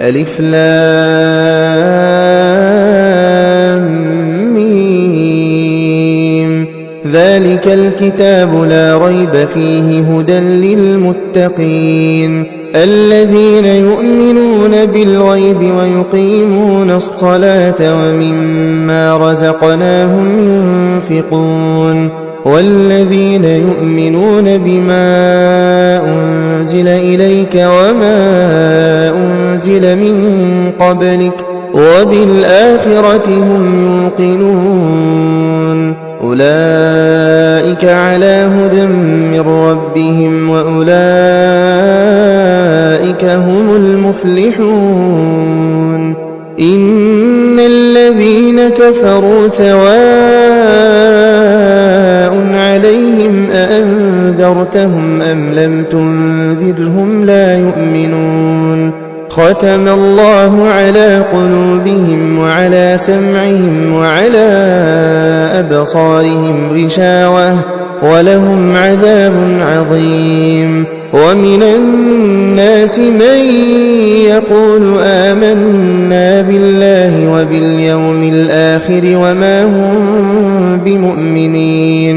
ألف لام ميم. ذلك الكتاب لا ريب فيه هدى للمتقين الذين يؤمنون بالغيب ويقيمون الصلاة ومما رزقناهم ينفقون والذين يؤمنون بما أنزل إليك وما أنزل من قبلك وبالآخرة هم يوقنون أولئك على هدى من ربهم وأولئك هم المفلحون إن الذين كفروا سواء عليهم أأنذرتهم أم لم تنذرهم لا يؤمنون ختم الله على قلوبهم وعلى سمعهم وعلى أبصارهم غشاوة ولهم عذاب عظيم ومن الناس من يقول آمنا بالله وباليوم الآخر وما هم بمؤمنين